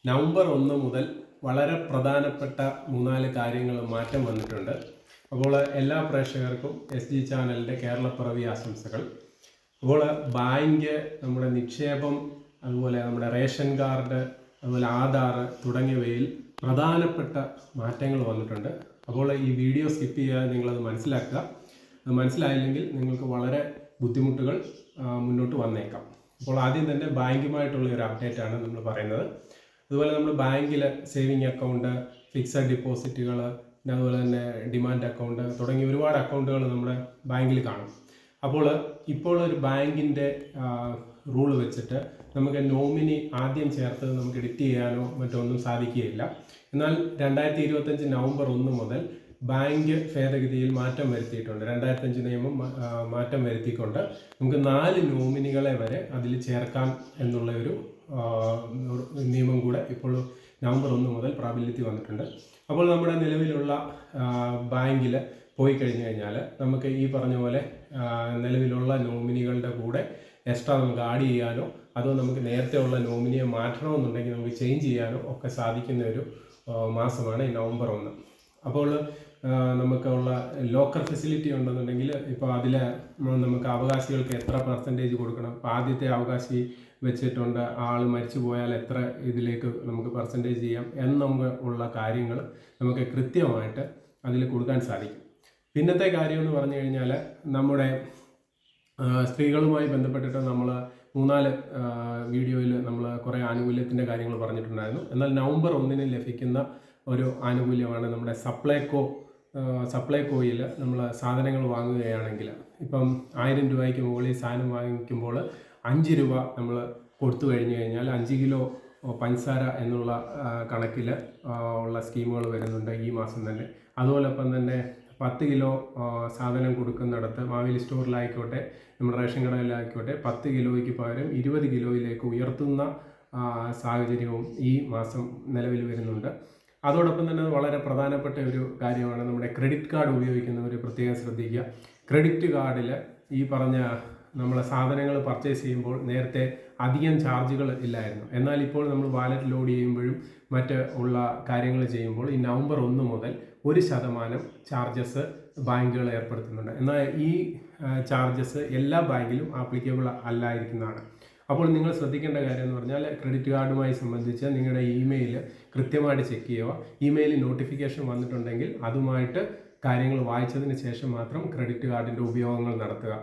November 1 മുതൽ വളരെ പ്രധാനപ്പെട്ട 3-4 കാര്യങ്ങൾ മാറ്റം വന്നിട്ടുണ്ട്. അപ്പോൾ എല്ലാ പ്രേക്ഷകർക്കും SG ചാനലിൻ്റെ കേരളപ്പിറവി ആശംസകൾ. അപ്പോൾ ബാങ്ക്, നമ്മുടെ നിക്ഷേപം, അതുപോലെ നമ്മുടെ റേഷൻ കാർഡ്, അതുപോലെ ആധാർ തുടങ്ങിയവയിൽ പ്രധാനപ്പെട്ട മാറ്റങ്ങൾ വന്നിട്ടുണ്ട്. അപ്പോൾ ഈ വീഡിയോ സ്കിപ്പ് ചെയ്യാതെ നിങ്ങളത് മനസ്സിലാക്കുക. അത് മനസ്സിലായില്ലെങ്കിൽ നിങ്ങൾക്ക് വളരെ ബുദ്ധിമുട്ടുകൾ മുന്നോട്ട് വന്നേക്കാം. അപ്പോൾ ആദ്യം തന്നെ ബാങ്കുമായിട്ടുള്ള ഒരു അപ്ഡേറ്റ് ആണ് നമ്മൾ പറയുന്നത്. അതുപോലെ നമ്മൾ ബാങ്കിൽ സേവിങ് അക്കൗണ്ട്, ഫിക്സഡ് ഡിപ്പോസിറ്റുകൾ, അതുപോലെ തന്നെ ഡിമാൻഡ് അക്കൗണ്ട് തുടങ്ങിയ ഒരുപാട് അക്കൗണ്ടുകൾ നമ്മുടെ ബാങ്കിൽ കാണും. അപ്പോൾ ഇപ്പോൾ ഒരു ബാങ്കിൻ്റെ റൂൾ വെച്ചിട്ട് നമുക്ക് നോമിനി ആദ്യം ചേർത്ത് നമുക്ക് എഡിറ്റ് ചെയ്യാനോ മറ്റൊന്നും സാധിക്കുകയില്ല. എന്നാൽ 2025 നവംബർ 1 മുതൽ ബാങ്ക് ഭേദഗതിയിൽ മാറ്റം വരുത്തിയിട്ടുണ്ട്. 2005 നിയമം മാറ്റം വരുത്തിക്കൊണ്ട് നമുക്ക് 4 നോമിനികളെ വരെ അതിൽ ചേർക്കാം എന്നുള്ള ഒരു നിയമം കൂടെ ഇപ്പോൾ നവംബർ 1 മുതൽ പ്രാബല്യത്തിൽ വന്നിട്ടുണ്ട്. അപ്പോൾ നമ്മുടെ നിലവിലുള്ള ബാങ്കിൽ പോയി കഴിഞ്ഞു കഴിഞ്ഞാൽ നമുക്ക് ഈ പറഞ്ഞ പോലെ നിലവിലുള്ള നോമിനികളുടെ കൂടെ എക്സ്ട്രാ നമുക്ക് ആഡ് ചെയ്യാനോ അതോ നമുക്ക് നേരത്തെ ഉള്ള നോമിനിയെ മാറ്റണമെന്നുണ്ടെങ്കിൽ നമുക്ക് ചേഞ്ച് ചെയ്യാനോ ഒക്കെ സാധിക്കുന്ന ഒരു മാസമാണ് ഈ നവംബർ 1. അപ്പോൾ നമുക്കുള്ള ലോക്കർ ഫെസിലിറ്റി ഉണ്ടെന്നുണ്ടെങ്കിൽ ഇപ്പോൾ അതിൽ നമുക്ക് അവകാശികൾക്ക് എത്ര പെർസെൻറ്റേജ് കൊടുക്കണം, ഇപ്പോൾ ആദ്യത്തെ അവകാശി വെച്ചിട്ടുണ്ട് ആൾ മരിച്ചു പോയാൽ എത്ര ഇതിലേക്ക് നമുക്ക് പെർസെൻറ്റേജ് ചെയ്യാം എന്നുള്ള കാര്യങ്ങൾ നമുക്ക് കൃത്യമായിട്ട് അതിൽ കൊടുക്കാൻ സാധിക്കും. പിന്നത്തെ കാര്യം എന്ന് പറഞ്ഞു കഴിഞ്ഞാൽ നമ്മുടെ സ്ത്രീകളുമായി ബന്ധപ്പെട്ടിട്ട് നമ്മൾ 3-4 വീഡിയോയിൽ നമ്മൾ കുറേ ആനുകൂല്യത്തിൻ്റെ കാര്യങ്ങൾ പറഞ്ഞിട്ടുണ്ടായിരുന്നു. എന്നാൽ നവംബർ 1 ലഭിക്കുന്ന ഒരു ആനുകൂല്യമാണ് നമ്മുടെ സപ്ലൈകോയിൽ നമ്മൾ സാധനങ്ങൾ വാങ്ങുകയാണെങ്കിൽ, ഇപ്പം 1000 രൂപയ്ക്ക് മുകളിൽ സാധനം വാങ്ങിക്കുമ്പോൾ 5 രൂപ നമ്മൾ കൊടുത്തു കഴിഞ്ഞു കഴിഞ്ഞാൽ 5 കിലോ പഞ്ചസാര എന്നുള്ള കണക്കിൽ ഉള്ള സ്കീമുകൾ വരുന്നുണ്ട് ഈ മാസം തന്നെ. അതുപോലൊപ്പം തന്നെ 10 കിലോ സാധനം കൊടുക്കുന്നിടത്ത് മാവേലി സ്റ്റോറിലായിക്കോട്ടെ നമ്മുടെ റേഷൻ കടയിലായിക്കോട്ടെ 10 കിലോയ്ക്ക് പകരം 20 കിലോയിലേക്ക് ഉയർത്തുന്ന സാഹചര്യവും ഈ മാസം നിലവിൽ വരുന്നുണ്ട്. അതോടൊപ്പം തന്നെ വളരെ പ്രധാനപ്പെട്ട ഒരു കാര്യമാണ് നമ്മുടെ ക്രെഡിറ്റ് കാർഡ് ഉപയോഗിക്കുന്നവർ പ്രത്യേകം ശ്രദ്ധിക്കുക. ക്രെഡിറ്റ് കാർഡിൽ ഈ പറഞ്ഞ നമ്മളെ സാധനങ്ങൾ പർച്ചേസ് ചെയ്യുമ്പോൾ നേരത്തെ അധികം ചാർജുകൾ ഇല്ലായിരുന്നു. എന്നാൽ ഇപ്പോൾ നമ്മൾ വാലറ്റ് ലോഡ് ചെയ്യുമ്പോഴും മറ്റ് ഉള്ള കാര്യങ്ങൾ ചെയ്യുമ്പോൾ ഈ നവംബർ 1 മുതൽ 1% ചാർജസ് ബാങ്കുകൾ ഏർപ്പെടുത്തുന്നുണ്ട്. എന്നാൽ ഈ ചാർജസ് എല്ലാ ബാങ്കിലും ആപ്ലിക്കബിൾ അല്ലായിരിക്കുന്നതാണ്. അപ്പോൾ നിങ്ങൾ ശ്രദ്ധിക്കേണ്ട കാര്യം എന്ന് പറഞ്ഞാൽ ക്രെഡിറ്റ് കാർഡുമായി സംബന്ധിച്ച് നിങ്ങളുടെ ഇമെയിൽ കൃത്യമായിട്ട് ചെക്ക് ചെയ്യുക. ഇമെയിലിൽ നോട്ടിഫിക്കേഷൻ വന്നിട്ടുണ്ടെങ്കിൽ അതുമായിട്ട് കാര്യങ്ങൾ വായിച്ചതിന് ശേഷം മാത്രം ക്രെഡിറ്റ് കാർഡിൻ്റെ ഉപയോഗങ്ങൾ നടത്തുക.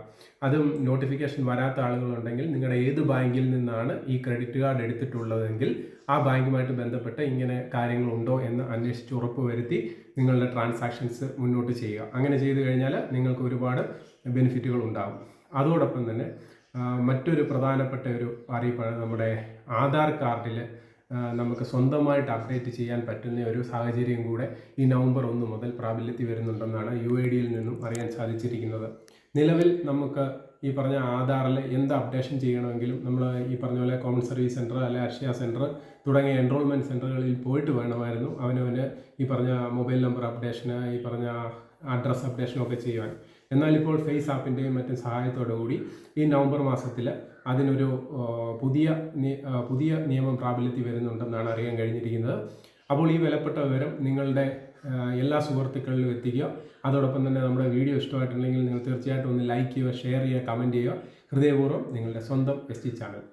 അതും നോട്ടിഫിക്കേഷൻ വരാത്ത ആളുകളുണ്ടെങ്കിൽ നിങ്ങളുടെ ഏത് ബാങ്കിൽ നിന്നാണ് ഈ ക്രെഡിറ്റ് കാർഡ് എടുത്തിട്ടുള്ളതെങ്കിൽ ആ ബാങ്കുമായിട്ട് ബന്ധപ്പെട്ട് ഇങ്ങനെ കാര്യങ്ങളുണ്ടോ എന്ന് അന്വേഷിച്ച് ഉറപ്പ് വരുത്തി നിങ്ങളുടെ ട്രാൻസാക്ഷൻസ് മുന്നോട്ട് ചെയ്യുക. അങ്ങനെ ചെയ്തു കഴിഞ്ഞാൽ നിങ്ങൾക്ക് ഒരുപാട് ബെനിഫിറ്റുകൾ ഉണ്ടാകും. അതോടൊപ്പം തന്നെ മറ്റൊരു പ്രധാനപ്പെട്ട ഒരു അറിയിപ്പാണ് നമ്മുടെ ആധാർ കാർഡിൽ നമുക്ക് സ്വന്തമായിട്ട് അപ്ഡേറ്റ് ചെയ്യാൻ പറ്റുന്ന ഒരു സാഹചര്യം കൂടെ ഈ നവംബർ 1 മുതൽ പ്രാബല്യത്തിൽ വരുന്നുണ്ടെന്നാണ് UIDയിൽ നിന്നും അറിയാൻ സാധിച്ചിരിക്കുന്നത്. നിലവിൽ നമുക്ക് ഈ പറഞ്ഞ ആധാറിൽ എന്ത് അപ്ഡേഷൻ ചെയ്യണമെങ്കിലും നമ്മൾ ഈ പറഞ്ഞ പോലെ കോമൺ സർവീസ് സെൻറ്റർ അല്ലെ അക്ഷയ സെൻറ്റർ തുടങ്ങിയ എൻറോൾമെൻറ്റ് സെൻറ്ററുകളിൽ പോയിട്ട് വേണമായിരുന്നു അവനവന് ഈ പറഞ്ഞ മൊബൈൽ നമ്പർ അപ്ഡേഷന്, ഈ പറഞ്ഞ അഡ്രസ്സ് അപ്ഡേഷനൊക്കെ ചെയ്യുവാൻ. എന്നാൽ ഇപ്പോൾ ഫേസ് ആപ്പിൻ്റെയും മറ്റും സഹായത്തോടു കൂടി ഈ നവംബർ മാസത്തിൽ അതിനൊരു പുതിയ നിയമം പ്രാബല്യത്തിൽ വരുന്നുണ്ടെന്നാണ് അറിയാൻ കഴിഞ്ഞിരിക്കുന്നത്. അപ്പോൾ ഈ വിലപ്പെട്ട വിവരം നിങ്ങളുടെ എല്ലാ സുഹൃത്തുക്കളിലും എത്തിക്കുക. അതോടൊപ്പം തന്നെ നമ്മുടെ വീഡിയോ ഇഷ്ടമായിട്ടുണ്ടെങ്കിൽ നിങ്ങൾ തീർച്ചയായിട്ടും ഒന്ന് ലൈക്ക് ചെയ്യുക, ഷെയർ ചെയ്യുക, കമൻറ്റ് ചെയ്യുക. ഹൃദയപൂർവ്വം നിങ്ങളുടെ സ്വന്തം SG ചാനൽ.